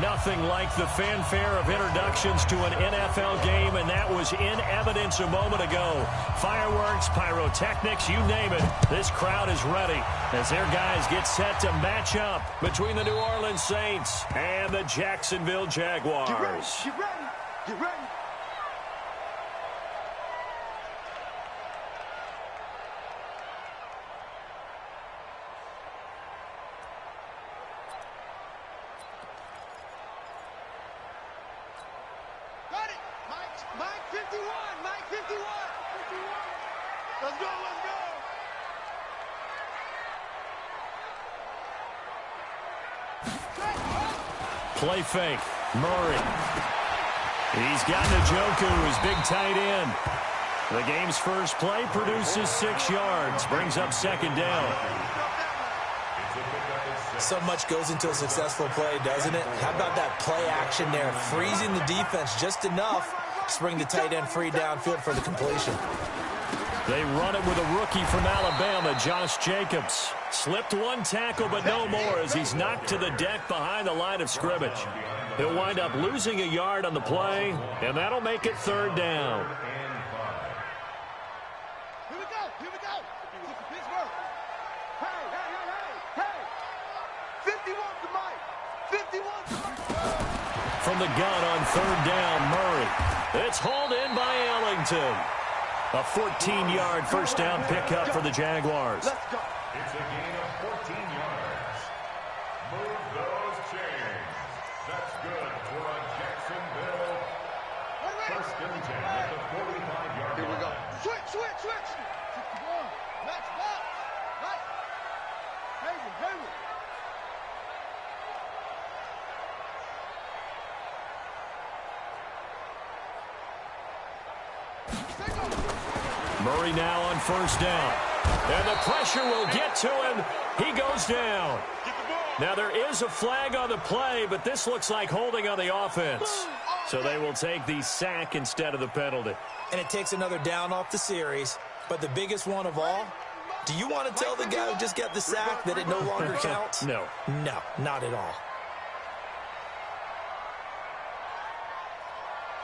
Nothing like the fanfare of introductions to an NFL game, and that was in evidence a moment ago. Fireworks, pyrotechnics, you name it. This crowd is ready as their guys get set to match up between the New Orleans Saints and the Jacksonville Jaguars. Get ready, get ready, get ready. Mike 51, Mike 51. Let's go, let's go. Play fake. Murray. He's got Njoku, his big tight end. The game's first play produces 6 yards. Brings up second down. So much goes into a successful play, doesn't it? How about that play action there? Freezing the defense just enough to bring the tight end free downfield for the completion. They run it with a rookie from Alabama, Josh Jacobs. Slipped one tackle, but no more as he's knocked to the deck behind the line of scrimmage. He'll wind up losing a yard on the play, and that'll make it third down. Here we go, here we go. Pittsburgh. Hey, hey, hey, hey, hey. 51 to Mike. 51 to Mike. From the gun on third down, Murray. It's hauled in by Ellington. A 14-yard first down pickup for the Jaguars. Let's go. It's a gain of 14 yards. Move those chains. That's good for a Jacksonville. First and 10 at the 45-yard line. Here we go. Switch, switch, switch. 61. Match box. Right. Hayward. Murray now on first down. And the pressure will get to him. He goes down. Now there is a flag on the play, but this looks like holding on the offense. So they will take the sack instead of the penalty. And it takes another down off the series. But the biggest one of all, do you want to tell the guy who just got the sack that it no longer counts? No. No, not at all.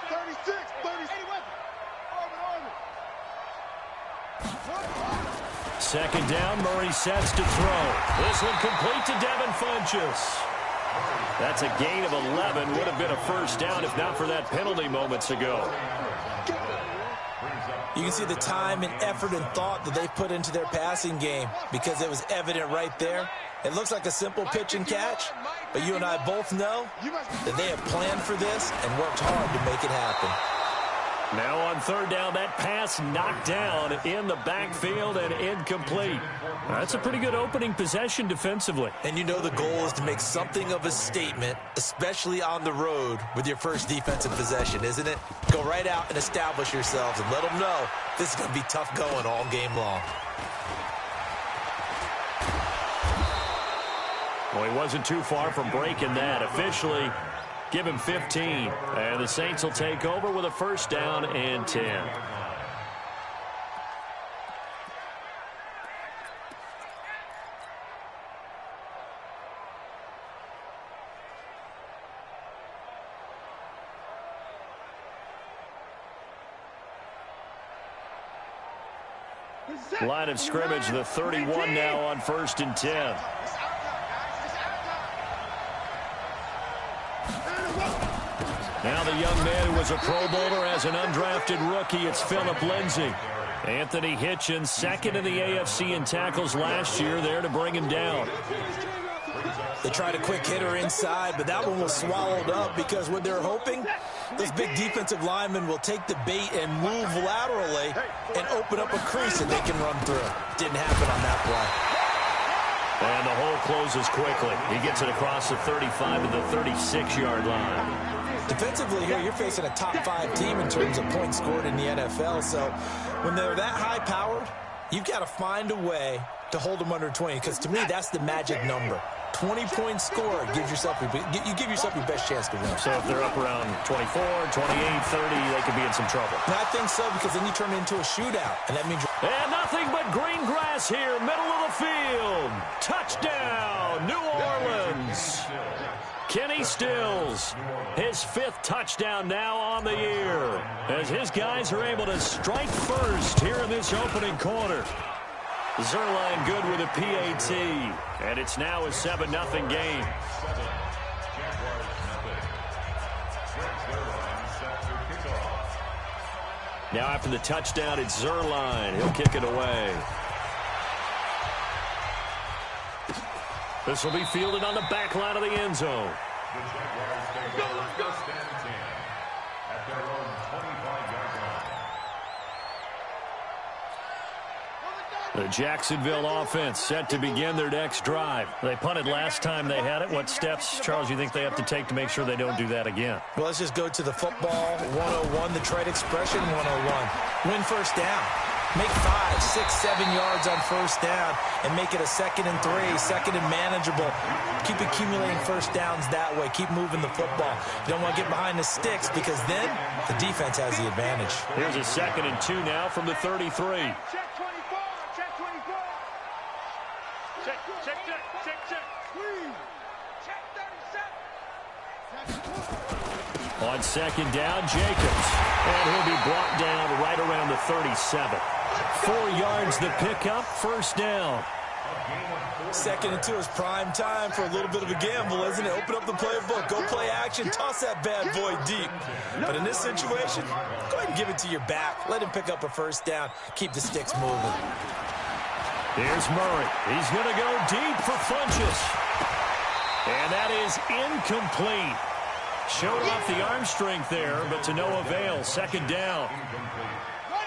36, 30. Second down, Murray sets to throw. This one complete to Devin Funchess. That's a gain of 11. Would have been a first down if not for that penalty moments ago. You can see the time and effort and thought that they put into their passing game because it was evident right there. It looks like a simple pitch and catch, but you and I both know that they have planned for this and worked hard to make it happen. Now on third down, that pass knocked down in the backfield and incomplete. That's a pretty good opening possession defensively. And you know the goal is to make something of a statement, especially on the road with your first defensive possession, isn't it? Go right out and establish yourselves and let them know this is going to be tough going all game long. Well, he wasn't too far from breaking that. Officially, give him 15. And the Saints will take over with a first down and 10. Line of scrimmage, the 31 now on first and 10. Now the young man who was a Pro Bowler as an undrafted rookie, it's Phillip Lindsay. Anthony Hitchens, second in the AFC in tackles last year, there to bring him down. They tried a quick hitter inside, but that one was swallowed up because what they're hoping, those big defensive linemen will take the bait and move laterally and open up a crease that they can run through. Didn't happen on that play. And the hole closes quickly. He gets it across the 35 to the 36-yard line. Defensively here, you're facing a top-5 team in terms of points scored in the NFL. So when they're that high-powered, you've got to find a way to hold them under 20. Because to me, that's the magic number. 20 points scored gives yourself you give yourself your best chance to win. So if they're up around 24, 28, 30, they could be in some trouble. And I think so, because then you turn it into a shootout, and that means and nothing but green grass here, middle of the field. Touchdown, New Orleans. Kenny Stills, his 5th touchdown now on the year, as his guys are able to strike first here in this opening quarter. Zerline good with a PAT, and it's now a 7-0 game. Now after the touchdown, it's Zerline. He'll kick it away. This will be fielded on the back line of the end zone. The Jaguars take over 1st and 10 at their own 25-yard line. The Jacksonville offense set to begin their next drive. They punted last time they had it. What steps, Charles, you think they have to take to make sure they don't do that again? Well, let's just go to the football 101, the trade expression 101. Win first down. Make 5, 6, 7 yards on first down and make it a 2nd and 3, 2nd and manageable. Keep accumulating first downs that way. Keep moving the football. You don't want to get behind the sticks because then the defense has the advantage. Here's a 2nd and 2 now from the 33. Check 24. Check 24. Check. Please. Check 37. On 2nd down, Jacobs. And he'll be brought down right around the 37. 4 yards the pickup, first down. 2nd and 2 is prime time for a little bit of a gamble, isn't it? Open up the playbook, go play action, toss that bad boy deep. But in this situation, go ahead and give it to your back. Let him pick up a first down. Keep the sticks moving. Here's Murray. He's going to go deep for Funchess. And that is incomplete. Showed off the arm strength there, but to no avail. 2nd down.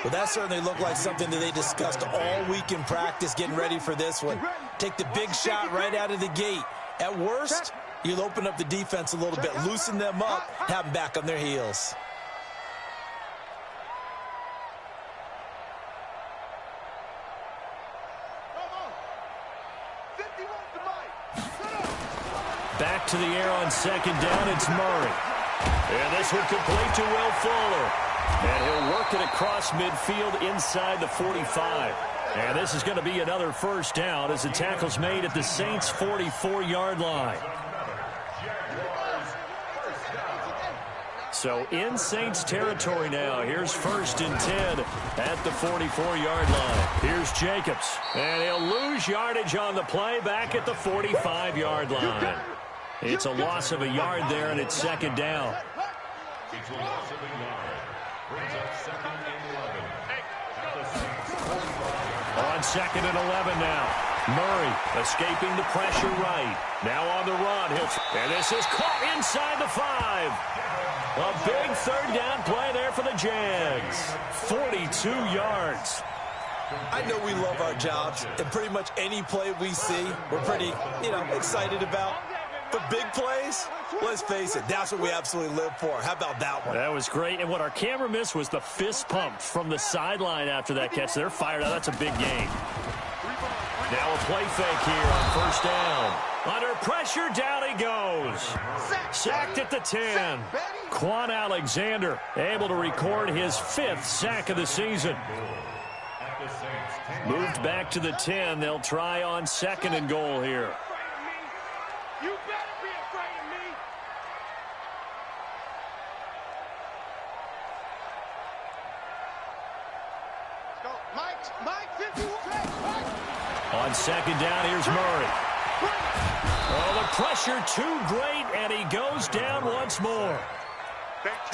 Well, that certainly looked like something that they discussed all week in practice getting ready for this one. Take the big shot right out of the gate. At worst, you'll open up the defense a little bit, loosen them up, have them back on their heels. Back to the air on 2nd down, it's Murray. And this will complete to Will Fuller. And he'll work it across midfield inside the 45. And this is going to be another first down as the tackle's made at the Saints' 44-yard line. So in Saints territory now. Here's 1st and 10 at the 44-yard line. Here's Jacobs. And he'll lose yardage on the play back at the 45-yard line. It's a loss of a yard there, and it's 2nd down. It's a loss of a yard. Brings up 2nd and 11. At the Saints' 45. On 2nd and 11 now. Murray escaping the pressure right. Now on the run. And this is caught inside the 5. A big 3rd down play there for the Jags. 42 yards. I know we love our jobs, and pretty much any play we see, we're pretty, excited about. But big plays, let's face it, that's what we absolutely live for. How about that one? That was great. And what our camera missed was the fist pump from the sideline after that catch. They're fired out. That's a big game. Now a play fake here on 1st down. Under pressure, down he goes. Sacked at the 10. Quan Alexander able to record his 5th sack of the season. Moved back to the 10. They'll try on 2nd and goal here. You better be afraid of me. Let's go. Mike, 51. On 2nd down, here's Murray. Oh, the pressure too great, and he goes down once more.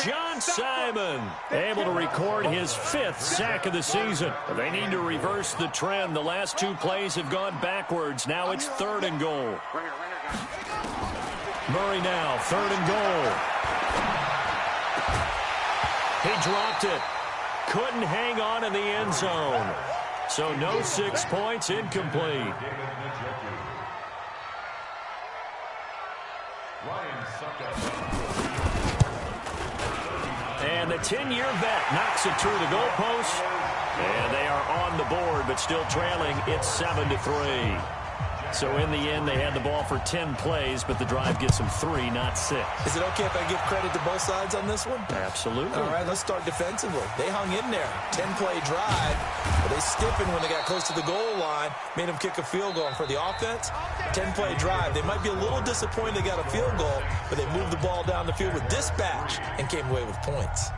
John Simon able to record his 5th sack of the season. They need to reverse the trend. The last 2 plays have gone backwards. Now it's 3rd and goal. Murray now, 3rd and goal. He dropped it. Couldn't hang on in the end zone. So no 6 points, incomplete. And the 10-year vet knocks it through the goalpost. And they are on the board, but still trailing. It's 7-3. So in the end, they had the ball for 10 plays, but the drive gets them 3, not 6. Is it okay if I give credit to both sides on this one? Absolutely. All right, let's start defensively. They hung in there. 10-play drive, but they stiffened when they got close to the goal line, made them kick a field goal. And for the offense, 10-play drive. They might be a little disappointed they got a field goal, but they moved the ball down the field with dispatch and came away with points.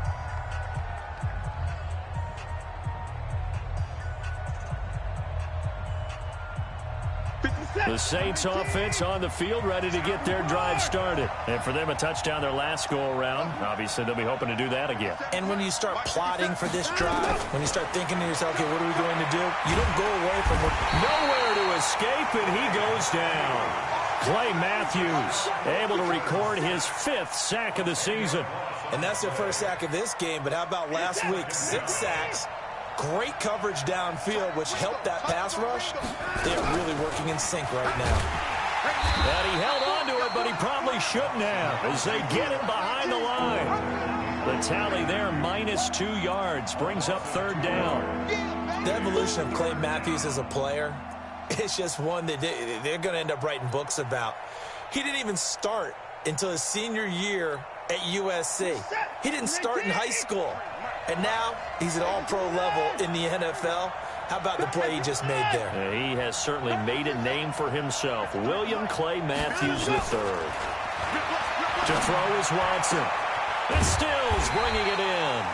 The Saints offense on the field, ready to get their drive started. And for them, a touchdown their last go-around. Obviously, they'll be hoping to do that again. And when you start plotting for this drive, when you start thinking to yourself, okay, what are we going to do? You don't go away from it. Nowhere to escape, and he goes down. Clay Matthews able to record his 5th sack of the season. And that's their first sack of this game, but how about last week? 6 sacks. Great coverage downfield, which helped that pass rush. They are really working in sync right now. And he held on to it, but he probably shouldn't have, as they get him behind the line. The tally there, -2 yards, brings up 3rd down. The evolution of Clay Matthews as a player, it's just one that they're going to end up writing books about. He didn't even start until his senior year at USC. He didn't start in high school. And now he's at all-pro level in the NFL. How about the play he just made there? He has certainly made a name for himself. William Clay Matthews III. To throw is Watson. And Stills bringing it in.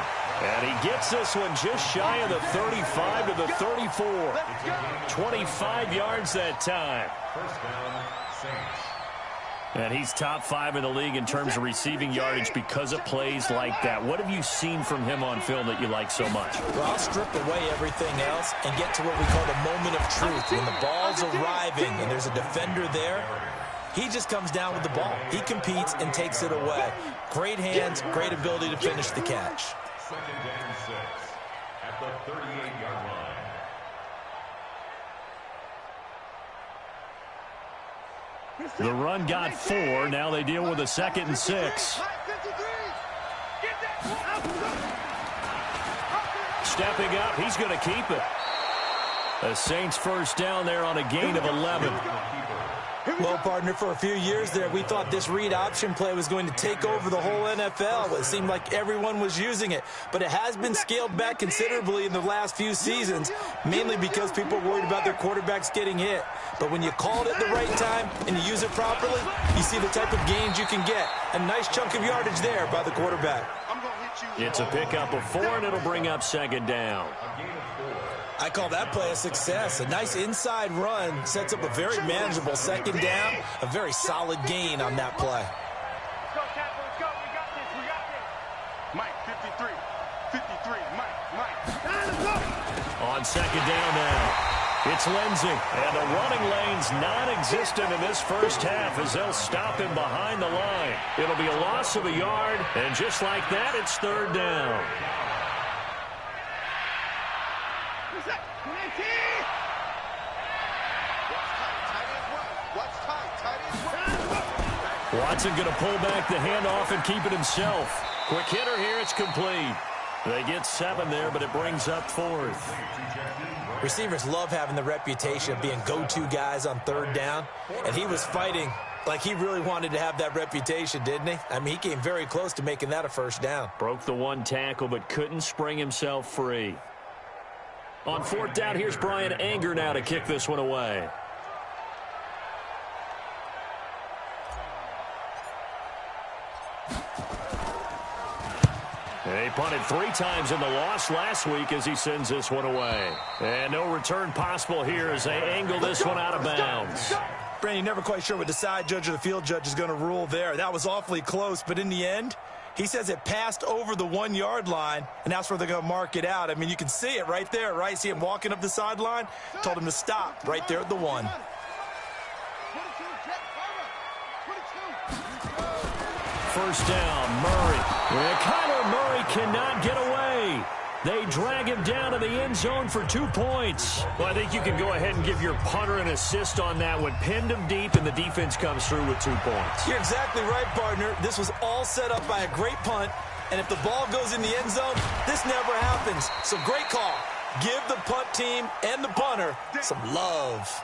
And he gets this one just shy of the 35 to the 34. 25 yards that time. First down, Saints. And he's top 5 in the league in terms of receiving yardage because of plays like that. What have you seen from him on film that you like so much? Well, I'll strip away everything else and get to what we call the moment of truth. When the ball's arriving and there's a defender there, he just comes down with the ball. He competes and takes it away. Great hands, great ability to finish the catch. Second down, 6 at the 38-yard line. The run got 4. Now they deal with a 2nd and 6. Stepping up, he's going to keep it. The Saints first down there on a gain of 11. Well, partner, for a few years there, we thought this read option play was going to take over the whole NFL. It seemed like everyone was using it, but it has been scaled back considerably in the last few seasons, mainly because people are worried about their quarterbacks getting hit. But when you call it at the right time and you use it properly, you see the type of gains you can get. A nice chunk of yardage there by the quarterback. It's a pickup of 4, and it'll bring up 2nd down. I call that play a success. A nice inside run sets up a very manageable 2nd down, a very solid gain on that play. Let's go, Captain. Let's go. We got this. We got this. Mike, 53. 53. Mike. Let's go. On 2nd down now. It's Lindsey, and the running lane's non-existent in this first half as they'll stop him behind the line. It'll be a loss of a yard, and just like that, it's 3rd down. Watson going to pull back the handoff and keep it himself. Quick hitter here, it's complete. They get 7 there, but it brings up 4th. Receivers love having the reputation of being go-to guys on 3rd down, and he was fighting like he really wanted to have that reputation, didn't he? I mean, he came very close to making that a 1st down. Broke the 1 tackle, but couldn't spring himself free. On 4th down, here's Brian Anger now to kick this one away. They punted 3 times in the loss last week as he sends this one away. And no return possible here as they angle this one out of bounds. Brandon, you're never quite sure what the side judge or the field judge is going to rule there. That was awfully close, but in the end, he says it passed over the 1-yard line, and that's where they're going to mark it out. I mean, you can see it right there, right? See him walking up the sideline? Told him to stop right there at the 1. First down, Murray. Well, Kyler Murray cannot get away. They drag him down to the end zone for 2 points. Well, I think you can go ahead and give your punter an assist on that one. Pinned him deep, and the defense comes through with 2 points. You're exactly right, partner. This was all set up by a great punt, and if the ball goes in the end zone, this never happens. So great call. Give the punt team and the punter some love.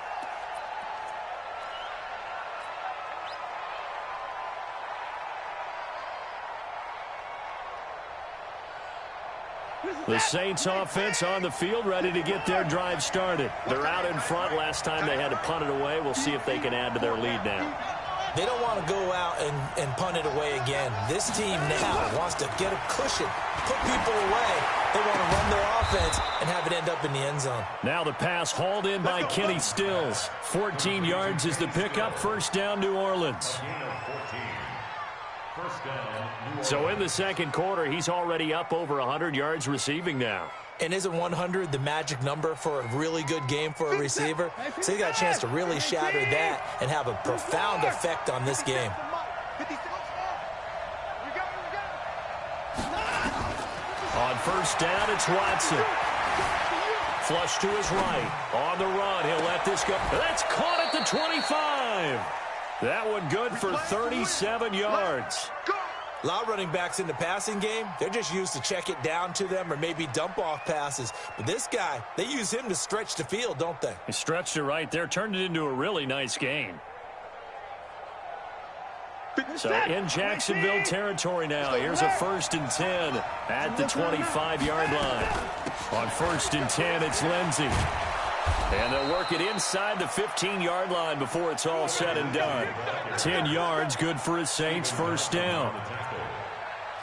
The Saints offense on the field, ready to get their drive started. They're out in front. Last time they had to punt it away. We'll see if they can add to their lead now. They don't want to go out and punt it away again. This team now wants to get a cushion, put people away. They want to run their offense and have it end up in the end zone. Now the pass hauled in by Kenny Stills. 14 yards is the pickup. First down, New Orleans. So in the second quarter, he's already up over 100 yards receiving now. And isn't 100 the magic number for a really good game for a receiver? So he got a chance to really shatter that and have a profound effect on this game. On first down, it's Watson. Flush to his right. On the run, he'll let this go. That's caught at the 25. That one good for 37 yards. A lot of running backs in the passing game, they're just used to check it down to them or maybe dump off passes. But this guy, they use him to stretch the field, don't they? He stretched it right there, turned it into a really nice game. So in Jacksonville territory now. Here's a 1st and 10 at the 25-yard line. On 1st and 10, it's Lindsey. And they'll work it inside the 15-yard line before it's all said and done. 10 yards, good for his Saints, first down.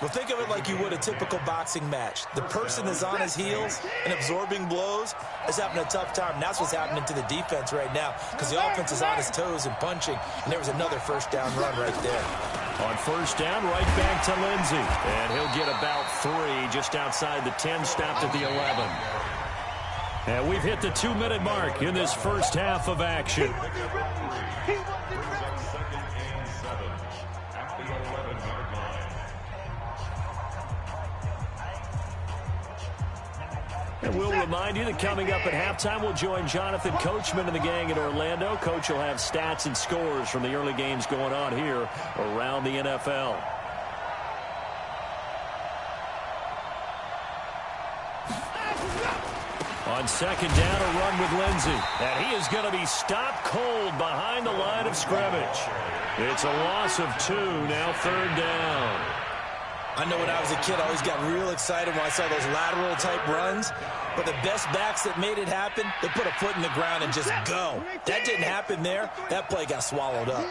Well, think of it like you would a typical boxing match. The person is on his heels and absorbing blows is having a tough time. And that's what's happening to the defense right now because the offense is on his toes and punching. And there was another first down run right there. On first down, right back to Lindsey. And he'll get about 3 just outside the 10, stopped at the 11. And we've hit the 2-minute mark in this first half of action. And we'll remind you that coming up at halftime, we'll join Jonathan Coachman and the gang in Orlando. Coach will have stats and scores from the early games going on here around the NFL. On second down, a run with Lindsey. And he is going to be stopped cold behind the line of scrimmage. It's a loss of 2, now 3rd down. I know when I was a kid, I always got real excited when I saw those lateral-type runs. But the best backs that made it happen, they put a foot in the ground and just go. That didn't happen there. That play got swallowed up.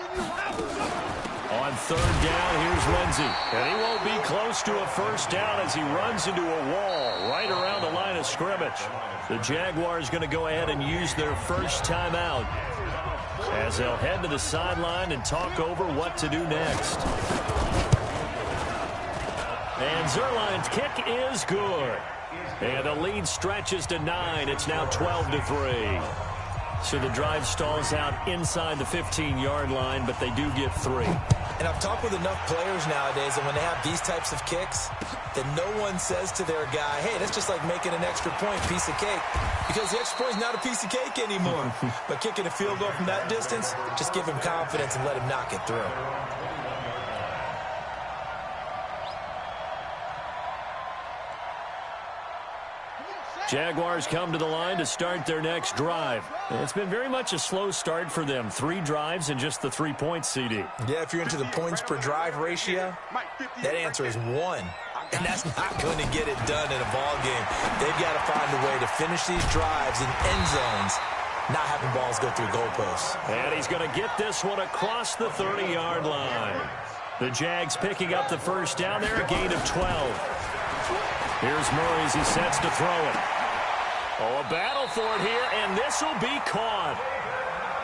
On 3rd down, here's Lindsey. And he won't be close to a first down as he runs into a wall right around the line of scrimmage. The Jaguars going to go ahead and use their first timeout as they'll head to the sideline and talk over what to do next. And Zerline's kick is good. And the lead stretches to 9. It's now 12-3. So the drive stalls out inside the 15-yard line, but they do get 3. And I've talked with enough players nowadays, and when they have these types of kicks, that no one says to their guy, hey, that's just like making an extra point, piece of cake. Because the extra point is not a piece of cake anymore. But kicking a field goal from that distance, just give him confidence and let him knock it through. Jaguars come to the line to start their next drive. It's been very much a slow start for them. 3 drives and just the 3 points, CD. Yeah, if you're into the points per drive ratio, that answer is 1. And that's not going to get it done in a ball game. They've got to find a way to finish these drives in end zones, not having balls go through goalposts. And he's going to get this one across the 30-yard line. The Jags picking up the first down there, a gain of 12. Here's Murray as he sets to throw it. Oh, a battle for it here, and this will be caught.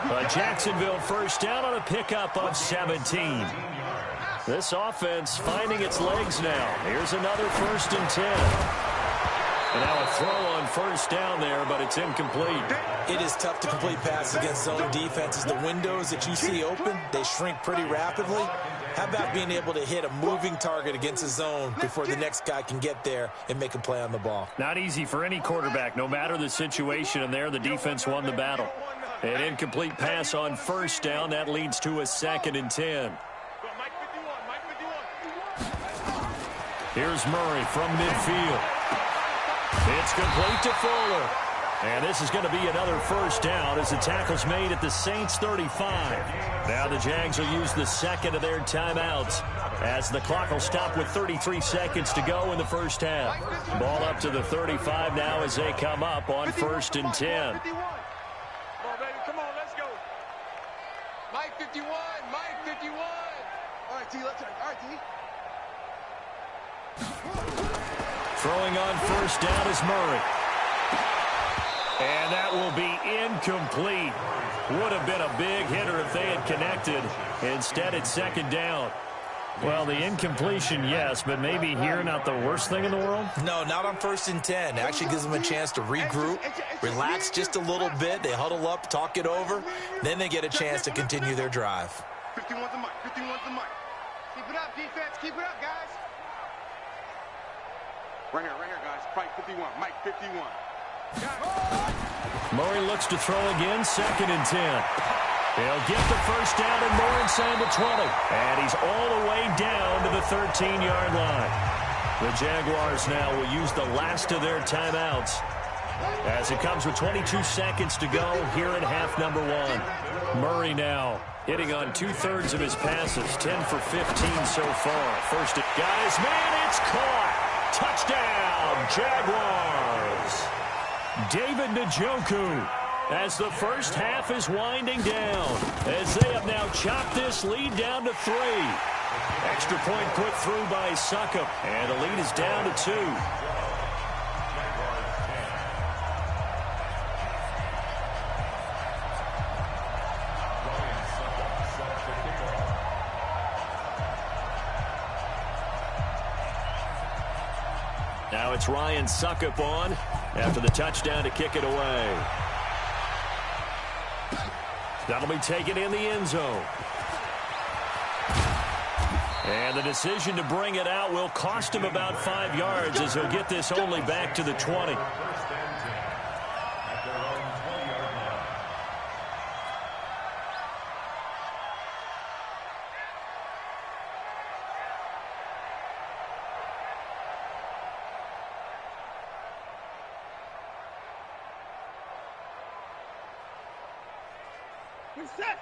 A Jacksonville first down on a pickup of 17. This offense finding its legs now. Here's another 1st and 10. And now a throw on first down there, but it's incomplete. It is tough to complete passes against zone defenses. The windows that you see open, they shrink pretty rapidly. How about being able to hit a moving target against a zone before the next guy can get there and make a play on the ball? Not easy for any quarterback, no matter the situation. And there, the defense won the battle. An incomplete pass on first down. That leads to a 2nd and 10. Here's Murray from midfield. It's complete to Fuller. And this is going to be another first down as the tackle's made at the Saints 35. Now the Jags will use the second of their timeouts as the clock will stop with 33 seconds to go in the first half. Ball up to the 35 now as they come up on 1st and 10. Come on, baby. Come on, let's go. Mike 51. Mike 51. All right, T. Let's go. All right, T. Throwing on 1st down is Murray. And that will be incomplete. Would have been a big hitter if they had connected. Instead, it's 2nd down. Well, the incompletion, yes, but maybe here not the worst thing in the world? No, not on 1st and 10. It actually gives them a chance to regroup, relax just a little bit. They huddle up, talk it over. Then they get a chance to continue their drive. 51's the mic. 51's the mic. Keep it up, defense. Keep it up, guys. Right here, guys. Mike 51. Mike 51. Murray looks to throw again, 2nd and 10. He'll get the 1st down and more inside the 20. And he's all the way down to the 13-yard line. The Jaguars now will use the last of their timeouts as it comes with 22 seconds to go here in half number 1. Murray now hitting on 2/3 of his passes, 10 for 15 so far. First, got his man, it's caught. Touchdown, Jaguars. David Njoku as the first half is winding down, as they have now chopped this lead down to 3. Extra point put through by Succop, and the lead is down to 2. Now it's Ryan Succop on after the touchdown to kick it away. That'll be taken in the end zone. And the decision to bring it out will cost him about 5 yards as he'll get this only back to the 20.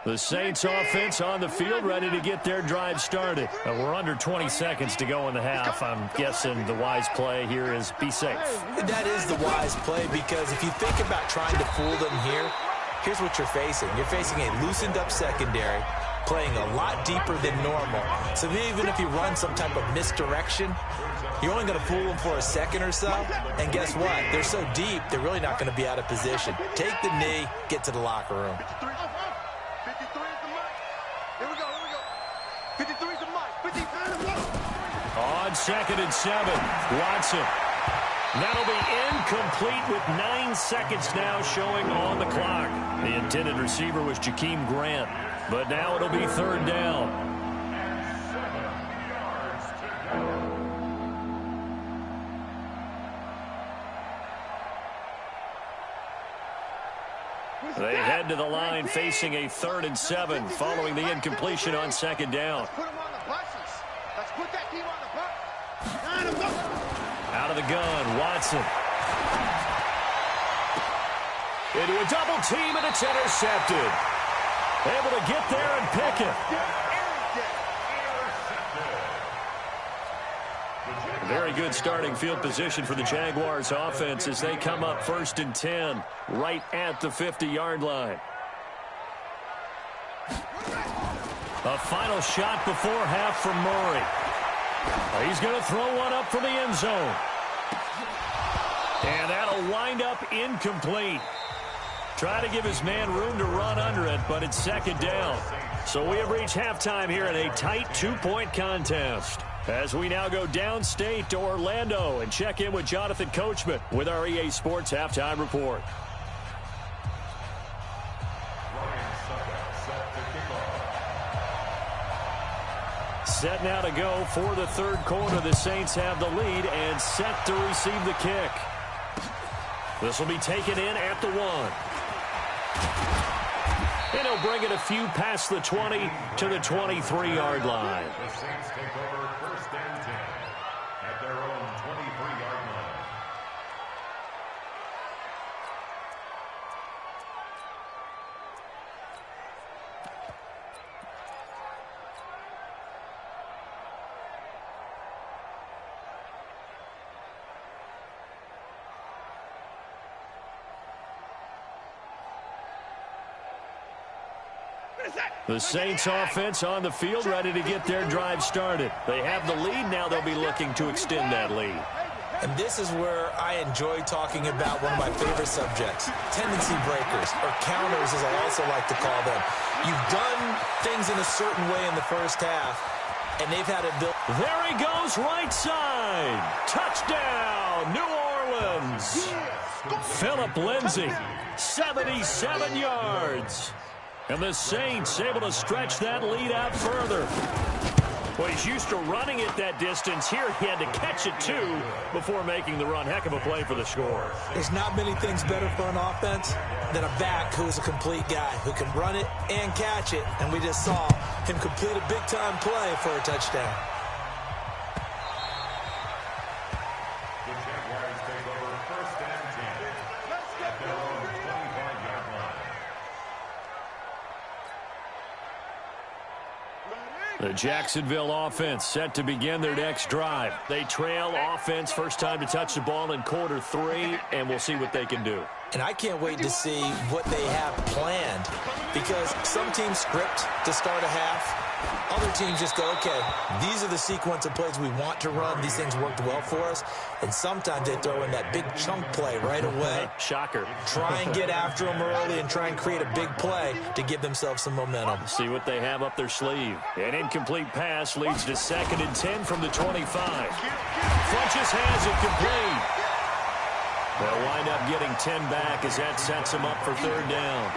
The Saints offense on the field ready to get their drive started. We're under 20 seconds to go in the half. I'm guessing the wise play here is be safe. That is the wise play, because if you think about trying to fool them here, here's what you're facing. You're facing a loosened up secondary, playing a lot deeper than normal. So even if you run some type of misdirection, you're only going to fool them for a second or so. And guess what? They're so deep, they're really not going to be out of position. Take the knee, get to the locker room. 53 is the mic. Here we go. 53 is the mic. 53 is the mic. On 2nd and 7, Watson. That'll be incomplete with 9 seconds now showing on the clock. The intended receiver was Jakeem Grant, but now it'll be 3rd down. They head to the line facing a 3rd and 7 following the incompletion on 2nd down. Let's put them on the buses. Let's put that team on the bus. Out of the gun, Watson. Into a double team, and it's intercepted. Able to get there and pick it. Very good starting field position for the Jaguars offense as they come up 1st and 10 right at the 50-yard line. A final shot before half from Murray. He's going to throw one up from the end zone. And that'll wind up incomplete. Try to give his man room to run under it, but it's 2nd down. So we have reached halftime here in a tight 2-point contest, as we now go downstate to Orlando and check in with Jonathan Coachman with our EA Sports Halftime Report. Set now to go for the 3rd quarter. The Saints have the lead and set to receive the kick. This will be taken in at the 1. And he'll bring it a few past the 20 to the 23-yard line. The Saints take over 1st and 10 at their own 23-yard line. The Saints offense on the field, ready to get their drive started. They have the lead. Now they'll be looking to extend that lead. And this is where I enjoy talking about one of my favorite subjects, tendency breakers, or counters as I also like to call them. You've done things in a certain way in the first half, and they've had it built. There he goes, right side. Touchdown, New Orleans. Philip Lindsay, 77 yards. And the Saints able to stretch that lead out further. Well, he's used to running it that distance. Here he had to catch it, too, before making the run. Heck of a play for the score. There's not many things better for an offense than a back who's a complete guy, who can run it and catch it. And we just saw him complete a big-time play for a touchdown. The Jaguars take over 1st and 10 at their own 25-yard line. The Jacksonville offense set to begin their next drive. They trail offense, first time to touch the ball in quarter 3, and we'll see what they can do. And I can't wait to see what they have planned, because some teams script to start a half. Other teams just go, okay, these are the sequence of plays we want to run. These things worked well for us. And sometimes they throw in that big chunk play right away. Shocker. Try and get after them early and try and create a big play to give themselves some momentum. See what they have up their sleeve. An incomplete pass leads to 2nd and 10 from the 25. Funchess has it complete. They'll wind up getting 10 back as that sets them up for 3rd down.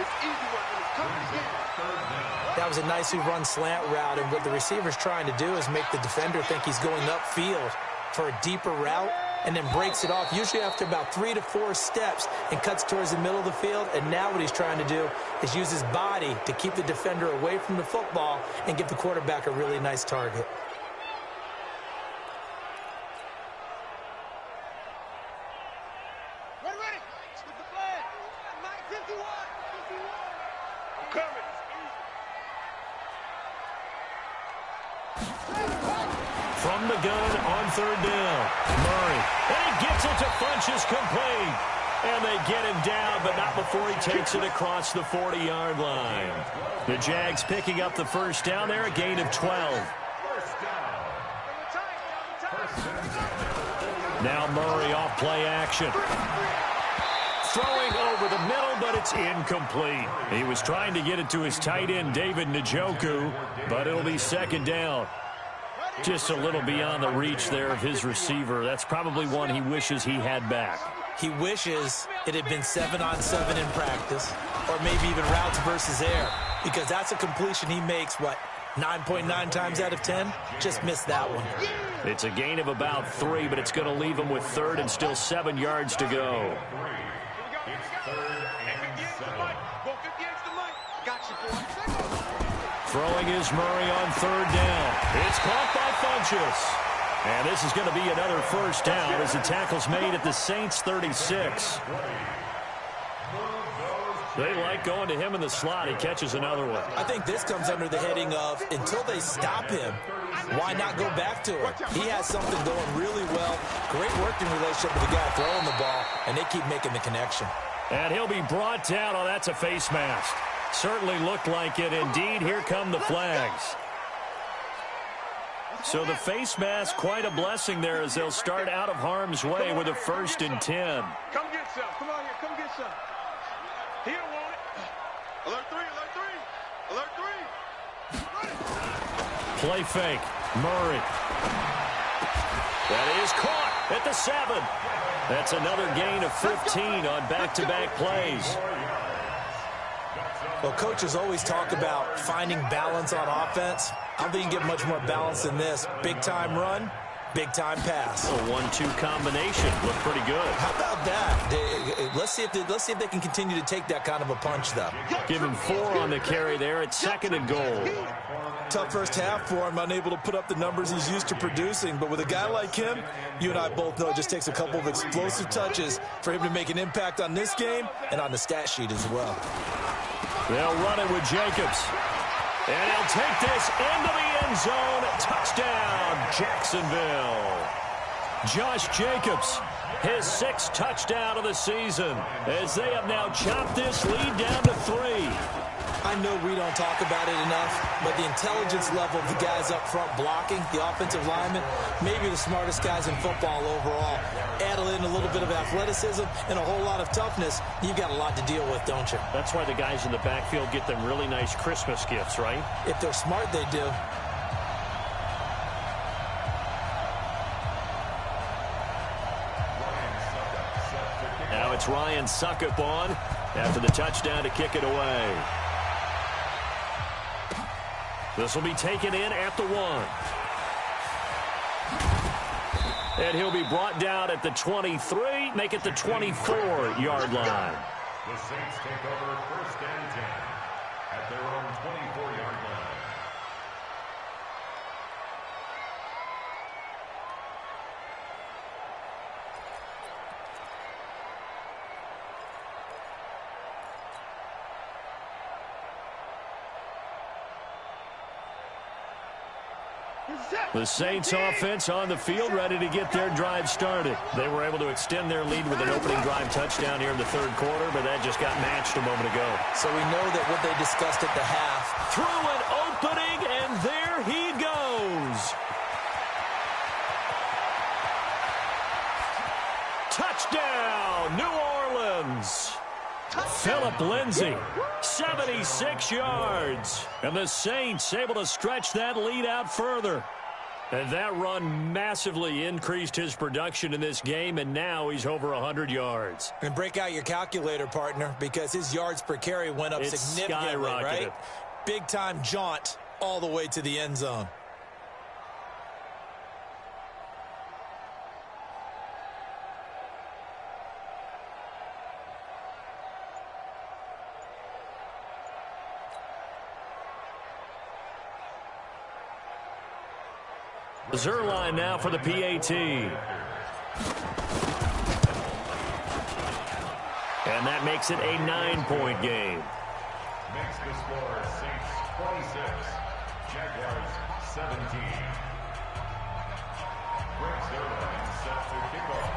That was a nicely run slant route, and what the receiver's trying to do is make the defender think he's going upfield for a deeper route, and then breaks it off, usually after about 3 to 4 steps, and cuts towards the middle of the field. And now what he's trying to do is use his body to keep the defender away from the football and give the quarterback a really nice target. From the gun on 3rd down, Murray. And he gets it to Funchess complete. And they get him down, but not before he takes it across the 40-yard line. The Jags picking up the 1st down there, a gain of 12. Now Murray off play action. Throwing over the middle, but it's incomplete. He was trying to get it to his tight end, David Njoku, but it'll be 2nd down. Just a little beyond the reach there of his receiver. That's probably one he wishes he had back. He wishes it had been 7-on-7 in practice, or maybe even routes versus air, because that's a completion he makes, 9.9 times out of 10? Just missed that one. It's a gain of about 3, but it's going to leave him with 3rd and still 7 yards to go. It's 3rd and 7. Throwing is Murray on 3rd down. It's caught by Funchess. And this is going to be another 1st down as the tackle's made at the Saints 36. They like going to him in the slot. He catches another one. I think this comes under the heading of, until they stop him, why not go back to him? He has something going really well. Great working relationship with the guy throwing the ball, and they keep making the connection. And he'll be brought down. Oh, that's a face mask. Certainly looked like it. Indeed, here come the flags. So the face mask, quite a blessing there as they'll start out of harm's way with a 1st and 10. Come get some. Come on here. Come get some. He don't want it. Alert 3. Alert 3. Alert 3. Play fake. Murray. That is caught at the 7. That's another gain of 15 on back-to-back plays. Well, coaches always talk about finding balance on offense. I don't think you can get much more balance than this. Big-time run, big-time pass. A 1-2 combination. Looked pretty good. How about that? Let's see if they can continue to take that kind of a punch, though. Give him 4 on the carry there at 2nd and goal. Tough first half for him, unable to put up the numbers he's used to producing. But with a guy like him, you and I both know it just takes a couple of explosive touches for him to make an impact on this game and on the stat sheet as well. They'll run it with Jacobs. And he'll take this into the end zone. Touchdown, Jacksonville. Josh Jacobs, his 6th touchdown of the season, as they have now chopped this lead down to 3. I know we don't talk about it enough, but the intelligence level of the guys up front blocking, the offensive linemen, maybe the smartest guys in football overall. Add in a little bit of athleticism and a whole lot of toughness, you've got a lot to deal with, don't you? That's why the guys in the backfield get them really nice Christmas gifts, right? If they're smart, they do. Now it's Ryan Suckup on after the touchdown to kick it away. This will be taken in at the 1. And he'll be brought down at the 23, make it the 24-yard line. The Saints take over 1st and 10 at their own 24-yard line. The Saints offense on the field, ready to get their drive started. They were able to extend their lead with an opening drive touchdown here in the 3rd quarter, but that just got matched a moment ago. So we know that what they discussed at the half. Through an opening, and there he goes. Touchdown, New Orleans. Philip Lindsay, 76 yards. And the Saints able to stretch that lead out further. And that run massively increased his production in this game, and now he's over 100 yards. And break out your calculator, partner, because his yards per carry went up significantly, right? Big-time jaunt all the way to the end zone. Zerline now for the PAT. And that makes it a 9-point game. Makes the score Saints 26, Jaguars 17. Greg Zerline set to kick off.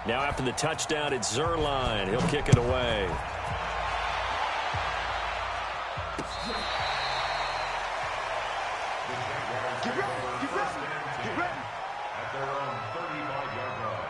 Now after the touchdown, it's Zerline. He'll kick it away. At their own 35-yard line.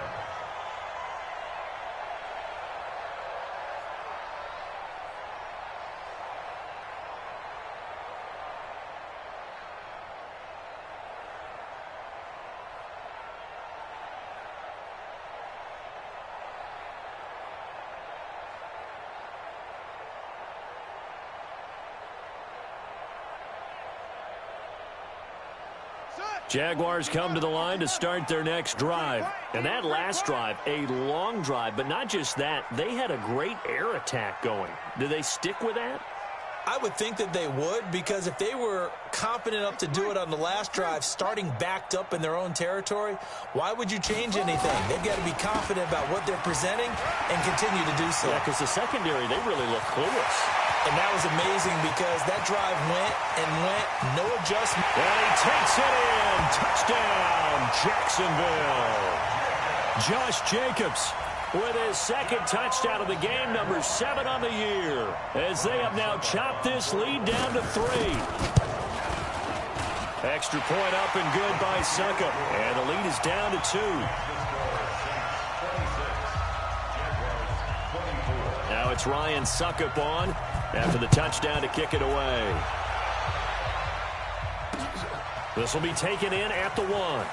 Jaguars come to the line to start their next drive. And that last drive, a long drive, but not just that, they had a great air attack going. Do they stick with that? I would think that they would, because if they were confident enough to do it on the last drive, starting backed up in their own territory, why would you change anything? They've got to be confident about what they're presenting and continue to do so. Yeah, because the secondary, they really look clueless. And that was amazing because that drive went and went, no adjustment. And he takes it in. Touchdown, Jacksonville. Josh Jacobs with his 2nd touchdown of the game, number 7 on the year, as they have now chopped this lead down to 3. Extra point up and good by Suckup, and the lead is down to 2. Now it's Ryan Suckup on after the touchdown to kick it away. This will be taken in at the 1.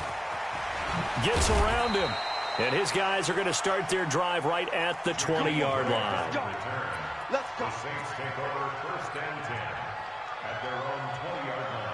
Gets around him. And his guys are going to start their drive right at the 20-yard line. Let's go. The Saints take over 1st and 10 at their own 20-yard line.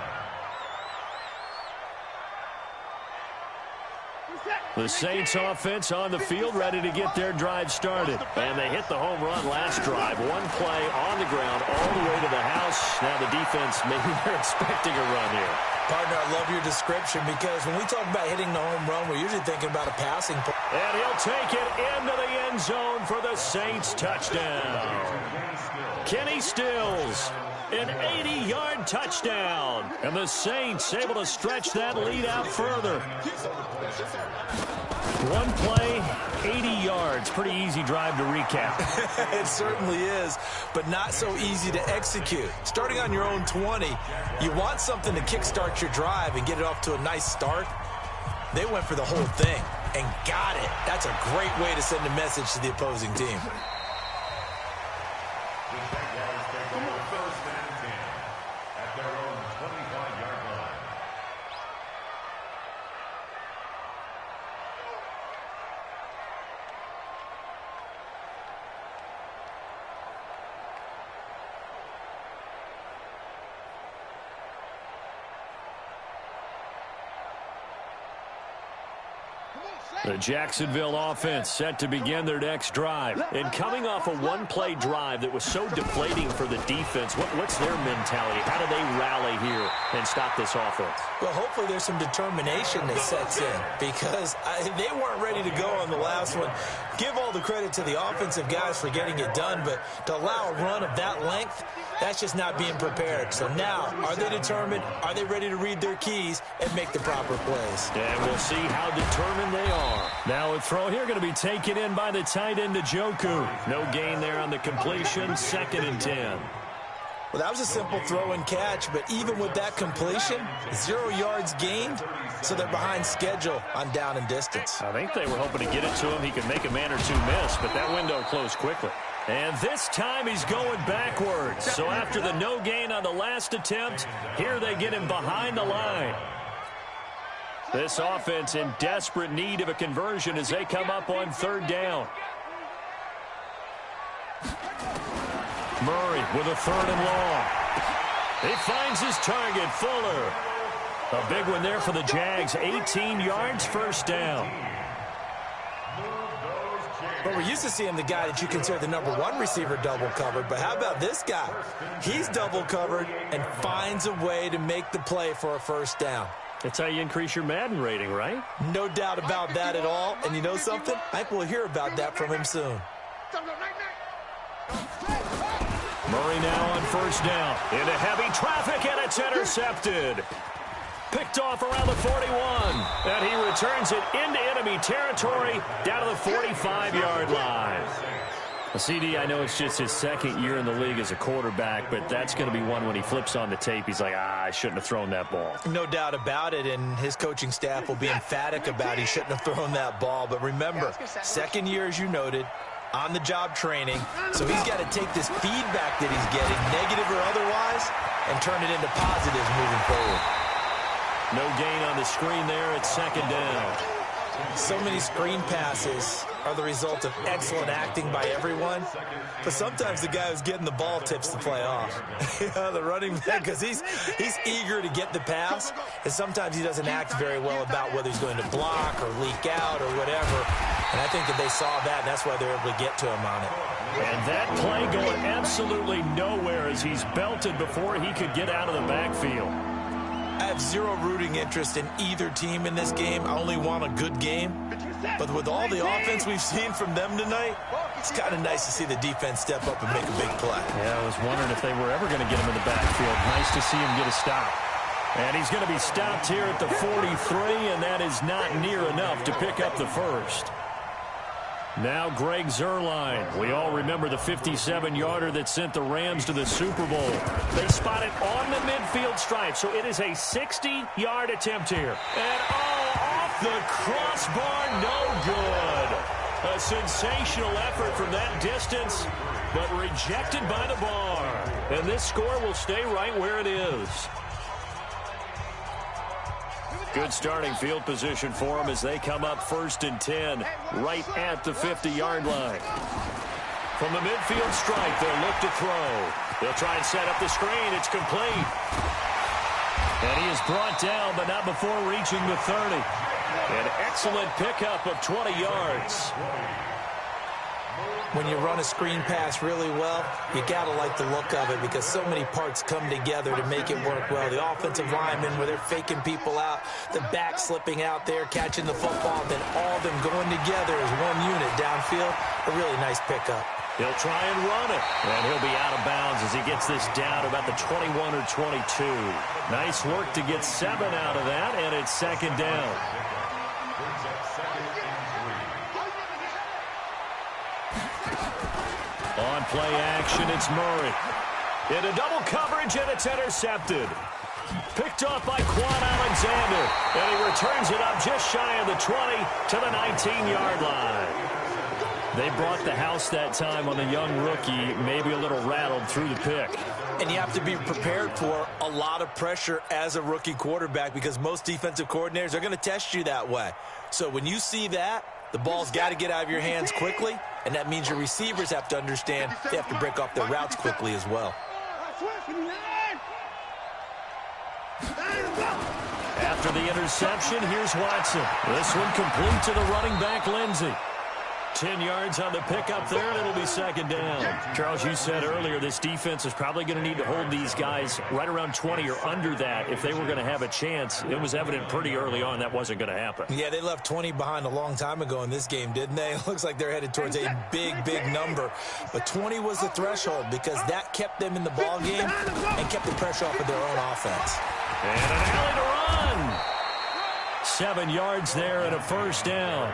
The Saints offense on the field, ready to get their drive started. And they hit the home run last drive. One play on the ground all the way to the house. Now the defense, maybe they're expecting a run here. Partner, I love your description, because when we talk about hitting the home run, we're usually thinking about a passing play. And he'll take it into the end zone for the Saints touchdown. Kenny Stills. An 80-yard touchdown. And the Saints able to stretch that lead out further. One play, 80 yards. Pretty easy drive to recap. It certainly is, but not so easy to execute. Starting on your own 20, you want something to kickstart your drive and get it off to a nice start. They went for the whole thing and got it. That's a great way to send a message to the opposing team. The Jacksonville offense set to begin their next drive. And coming off a one-play drive that was so deflating for the defense, what's their mentality? How do they rally here and stop this offense? Well, hopefully there's some determination that sets in because they weren't ready to go on the last one. Give all the credit to the offensive guys for getting it done, but to allow a run of that length, that's just not being prepared. So now, are they determined? Are they ready to read their keys and make the proper plays? And we'll see how determined they are. Now a throw here going to be taken in by the tight end Njoku. No gain there on the completion. 2nd and 10. Well, that was a simple throw and catch, but even with that completion, 0 yards gained, so they're behind schedule on down and distance. I think they were hoping to get it to him. He could make a man or two miss, but that window closed quickly. And this time he's going backwards. So after the no gain on the last attempt, here they get him behind the line. This offense in desperate need of a conversion as they come up on 3rd down. Murray with a 3rd and long. He finds his target, Fuller. A big one there for the Jags. 18 yards, 1st down. But we're used to seeing the guy that you consider the #1 receiver double covered. But how about this guy? He's double covered and finds a way to make the play for a 1st down. That's how you increase your Madden rating, right? No doubt about that at all. And you know something? I think we'll hear about that from him soon. Murray now on 1st down. Into heavy traffic, and it's intercepted. Picked off around the 41. And he returns it into enemy territory down to the 45-yard line. CD, I know it's just his 2nd year in the league as a quarterback, but that's going to be one when he flips on the tape. He's like, I shouldn't have thrown that ball. No doubt about it, and his coaching staff will be emphatic about he shouldn't have thrown that ball. But remember, 2nd year, as you noted, on-the-job training, so he's got to take this feedback that he's getting, negative or otherwise, and turn it into positives moving forward. No gain on the screen there at 2nd down. So many screen passes are the result of excellent acting by everyone, but sometimes the guy who's getting the ball tips the play off. The running back, because he's eager to get the pass, and sometimes he doesn't act very well about whether he's going to block or leak out or whatever. And I think that they saw that, and that's why they were able to get to him on it. And that play going absolutely nowhere as he's belted before he could get out of the backfield. I have zero rooting interest in either team in this game. I only want a good game. But with all the offense we've seen from them tonight, it's kind of nice to see the defense step up and make a big play. Yeah, I was wondering if they were ever going to get him in the backfield. Nice to see him get a stop. And he's going to be stopped here at the 43, and that is not near enough to pick up the 1st. Now Greg Zuerlein. We all remember the 57-yarder that sent the Rams to the Super Bowl. They spot it on the midfield stripe, so it is a 60-yard attempt here. And off the crossbar, no good. A sensational effort from that distance, but rejected by the bar. And this score will stay right where it is. Good starting field position for them as they come up 1st and 10, right at the 50-yard line. From the midfield stripe, they'll look to throw. They'll try and set up the screen. It's complete. And he is brought down, but not before reaching the 30. An excellent pickup of 20 yards. When you run a screen pass really well, you got to like the look of it because so many parts come together to make it work well. The offensive linemen, where they're faking people out, the back slipping out there, catching the football, then all of them going together as one unit downfield. A really nice pickup. He'll try and run it. And he'll be out of bounds as he gets this down about the 21 or 22. Nice work to get 7 out of that, and it's second down. On play action, it's Murray. Into double coverage, and it's intercepted. Picked off by Quan Alexander, and he returns it up just shy of the 20 to the 19-yard line. They brought the house that time on the young rookie, maybe a little rattled through the pick. And you have to be prepared for a lot of pressure as a rookie quarterback because most defensive coordinators are going to test you that way. So when you see that, the ball's got to get out of your hands quickly, and that means your receivers have to understand they have to break off their routes quickly as well. After the interception, here's Watson. This one complete to the running back, Lindsey. 10 yards on the pickup there, and it'll be second down. Charles, you said earlier this defense is probably going to need to hold these guys right around 20 or under that if they were going to have a chance. It was evident pretty early on that wasn't going to happen. Yeah, they left 20 behind a long time ago in this game, didn't they? It looks like they're headed towards a big number. But 20 was the threshold because that kept them in the ball game and kept the pressure off of their own offense. And an alley to run. 7 yards there and a first down.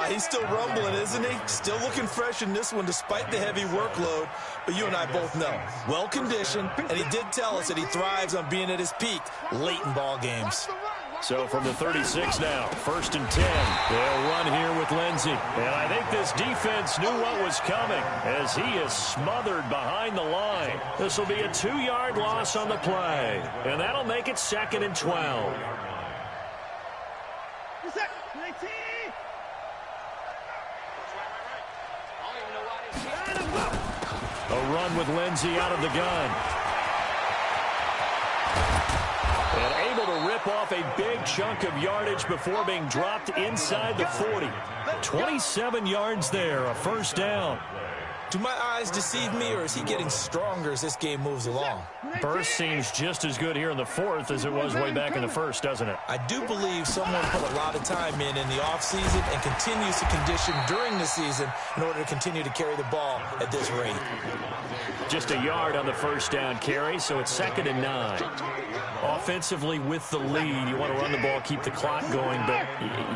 He's still rumbling, isn't he? Still looking fresh in this one despite the heavy workload. But you and I both know, well-conditioned, and he did tell us that he thrives on being at his peak late in ball games. So from the 36 now, 1st and 10. They'll run here with Lindsey. And I think this defense knew what was coming as he is smothered behind the line. This will be a 2-yard loss on the play. And that'll make it 2nd and 12. A run with Lindsey out of the gun. And able to rip off a big chunk of yardage before being dropped inside the 40. 27 yards there, a first down. Do my eyes deceive me, or is he getting stronger as this game moves along? Burst seems just as good here in the 4th as it was way back in the 1st, doesn't it? I do believe someone put a lot of time in the offseason and continues to condition during the season in order to continue to carry the ball at this rate. Just a yard on the first down carry, so it's 2nd and 9. Offensively with the lead, you want to run the ball, keep the clock going, but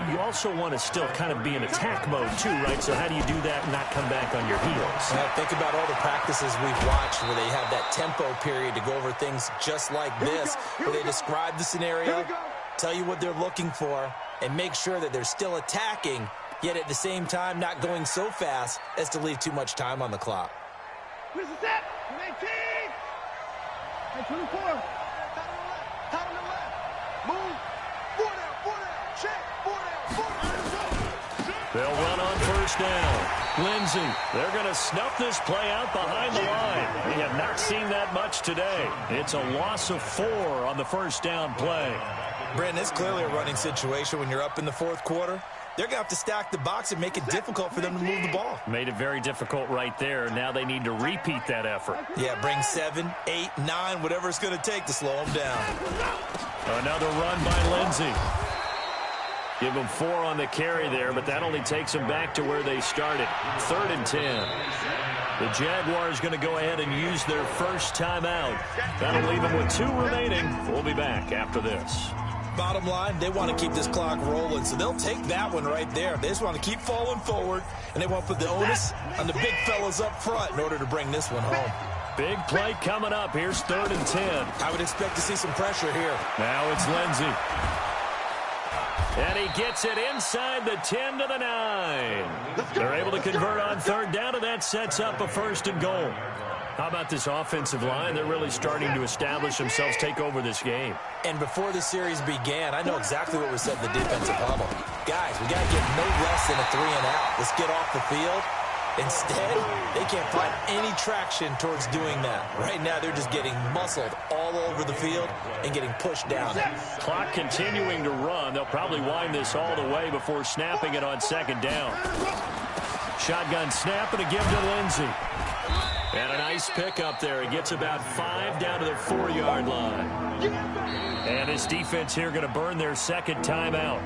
you also want to still kind of be in attack mode too, right? So how do you do that and not come back on your heels? Think about all the practices we've watched where they have that tempo period to go over things just like this, where they describe the scenario, tell you what they're looking for, and make sure that they're still attacking, yet at the same time not going so fast as to leave too much time on the clock. Where's the set? 19! Hey, 24. Top of the left. Move. 4 down. Check. 4 down. They'll run on first down. Lindsey, they're going to snuff this play out behind the line. We have not seen that much today. It's a loss of 4 on the first down play. Brandon, it's clearly a running situation when you're up in the 4th quarter. They're going to have to stack the box and make it difficult for them to move the ball. Made it very difficult right there. Now they need to repeat that effort. Yeah, bring 7, 8, 9, whatever it's going to take to slow them down. Another run by Lindsey. Give them 4 on the carry there, but that only takes them back to where they started. 3rd and 10. The Jaguars going to go ahead and use their first timeout. That'll leave them with 2 remaining. We'll be back after this. Bottom line, they want to keep this clock rolling, so they'll take that one right there. They just want to keep falling forward, and they want to put the onus on the big fellas up front in order to bring this one home. Big play coming up. Here's 3rd and 10. I would expect to see some pressure here. Now it's Lindsey. And he gets it inside the 10 to the 9. They're able to convert on 3rd down, and that sets up a 1st and goal. How about this offensive line? They're really starting to establish themselves, take over this game. And before the series began, I know exactly what was said in the defensive huddle. Guys, we got to get no less than a 3 and out. Let's get off the field. Instead, they can't find any traction towards doing that. Right now, they're just getting muscled all over the field and getting pushed down. Clock continuing to run. They'll probably wind this all the way before snapping it on 2nd down. Shotgun snap and a give to Lindsey. And a nice pickup there. He gets about 5 down to the 4-yard line. And his defense here going to burn their 2nd timeout.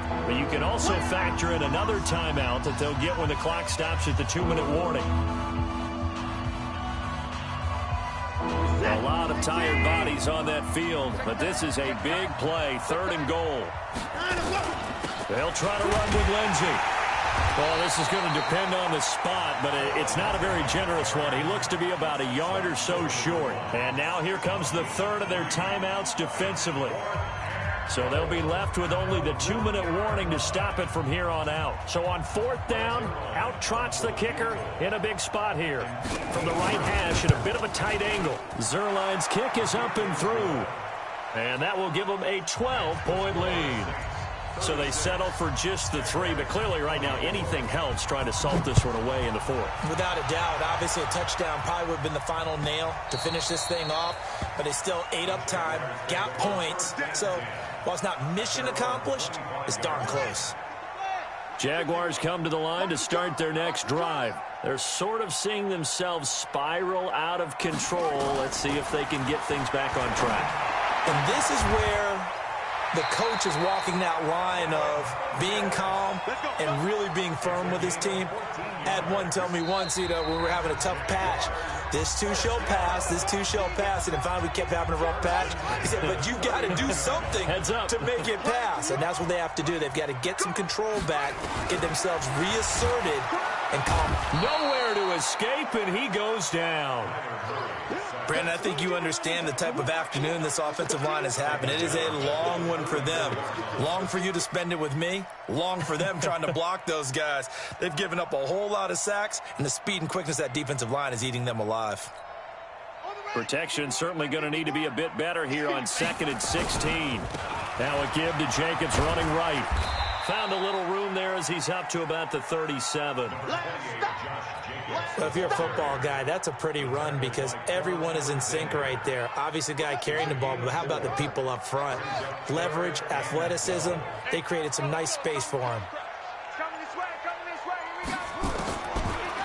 But you can also factor in another timeout that they'll get when the clock stops at the 2-minute warning. A lot of tired bodies on that field, but this is a big play, 3rd and goal. They'll try to run with Lindsey. Well, this is going to depend on the spot, but it's not a very generous one. He looks to be about a yard or so short. And now here comes the 3rd of their timeouts defensively. So they'll be left with only the 2-minute warning to stop it from here on out. So on 4th down, out trots the kicker in a big spot here. From the right hash at a bit of a tight angle. Zerline's kick is up and through. And that will give them a 12-point lead. So they settle for just the 3, but clearly right now anything helps trying to salt this one away in the 4th. Without a doubt, obviously a touchdown probably would have been the final nail to finish this thing off, but it's still 8 up time, got points, so while it's not mission accomplished, it's darn close. Jaguars come to the line to start their next drive. They're sort of seeing themselves spiral out of control. Let's see if they can get things back on track. And this is where the coach is walking that line of being calm and really being firm with his team. Had one tell me once, when we were having a tough patch, this too shall pass, this too shall pass, and then finally we kept having a rough patch. He said, but you got to do something to make it pass, and that's what they have to do. They've got to get some control back, get themselves reasserted, and calm. Nowhere to escape, and he goes down. Brandon, I think you understand the type of afternoon this offensive line is having. It is a long one for them. Long for you to spend it with me. Long for them trying to block those guys. They've given up a whole lot of sacks, and the speed and quickness of that defensive line is eating them alive. Protection certainly going to need to be a bit better here on 2nd and 16. Now a give to Jacobs running right. Found a little room there as he's up to about the 37. Well, if you're a football guy, that's a pretty run because everyone is in sync right there. Obviously, the guy carrying the ball, but how about the people up front? Leverage, athleticism, they created some nice space for him.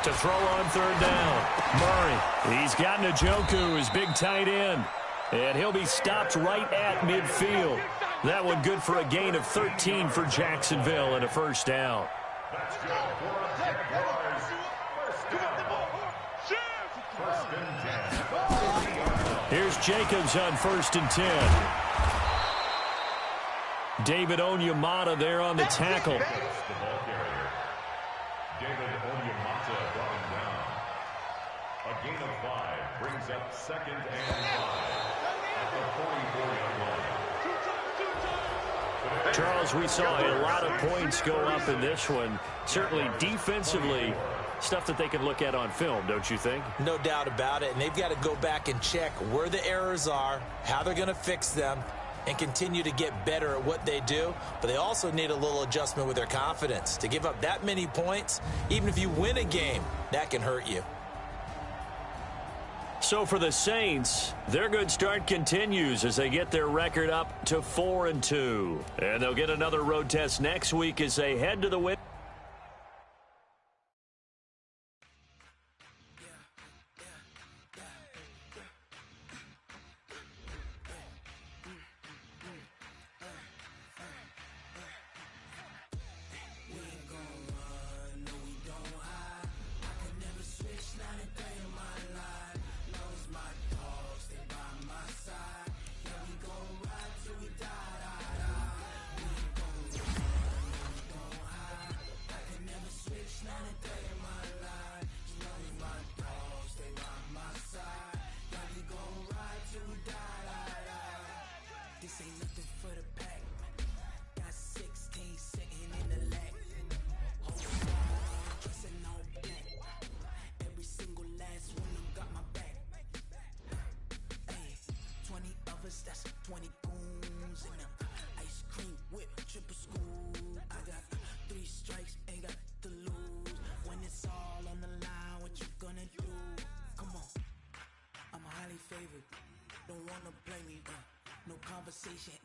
To throw on 3rd down, Murray. He's got Njoku, his big tight end. And he'll be stopped right at midfield. That one good for a gain of 13 for Jacksonville and a 1st down. Here's Jacobs on 1st and 10. David Onyemata there on the tackle. David Onyemata brought him down. A gain of 5 brings up 2nd and 5 at the 44-yard line. Charles, we saw a lot of points go up in this one. Certainly defensively, stuff that they can look at on film, don't you think? No doubt about it, and they've got to go back and check where the errors are, how they're going to fix them, and continue to get better at what they do. But they also need a little adjustment with their confidence. To give up that many points, even if you win a game, that can hurt you. So for the Saints, their good start continues as they get their record up to 4-2. And they'll get another road test next week as they head to the win.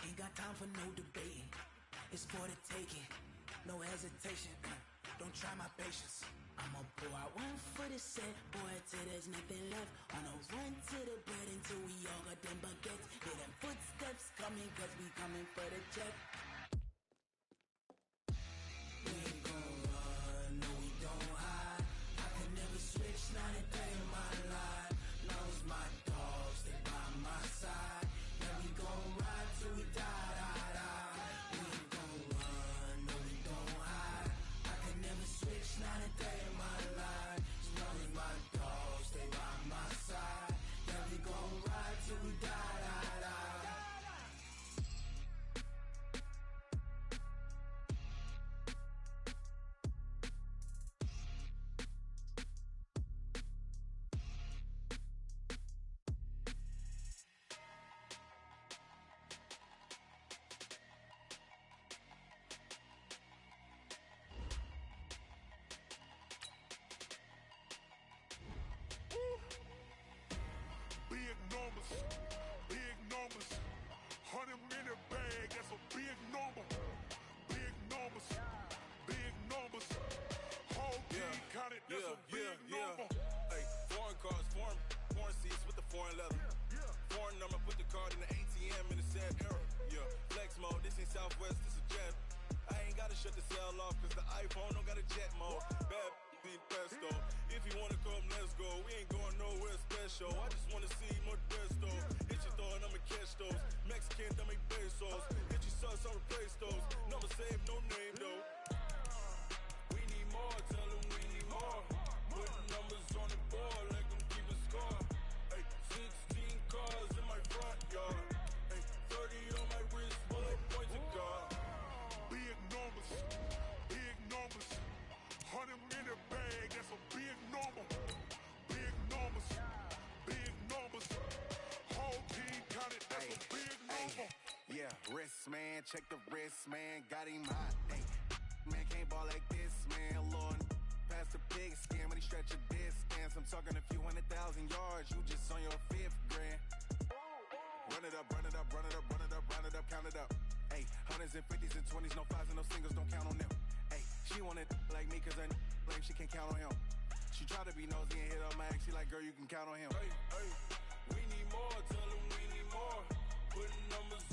Ain't got time for no debating. It's for the taking, no hesitation. Don't try my patience. I'ma pour out one for the set, boy, till there's nothing left. On a run to the bread until we all got them baguettes. Hear them footsteps coming, cause we coming for the check. foreign leather. Foreign number, put the card in the ATM in the sad era. Yeah, flex mode, this ain't Southwest, this a jet. I ain't gotta shut the cell off, cause the iPhone don't got a jet mode. Bad be pesto. If you wanna come, let's go. We ain't going nowhere special. I just wanna see Modesto. Hit your thought, I'ma catch those. Mexican, I make pesos. Hit your sus, I'll replace those. Never save, no name though. We need more, tell them we need more. Putting numbers on the board like I'm keeping score. Ay, 16 cars in my front yard. Ay, 30 on my wrist, bullet points of God. Big numbers, big numbers. 100 minute bag, that's a big number. Big numbers, big numbers. Whole team counted, that's a big number. Yeah, wrist man, check the wrist man, got him hot. Ay, man can't ball like this, man. Lord, past the big skin when he stretch a distance. I'm talking a few 100,000 yards, you just on your 5th grand. Run it up, run it up, run it up, run it up, run it up, count it up. Ay, 100s and 50s and 20s, no 5s and no singles, don't count on them. Ay, she want it like me, cause her blame, she can't count on him. She try to be nosy and hit up my ex, she like, girl, you can count on him. Hey, hey, we need more, tell them we need more. Putting numbers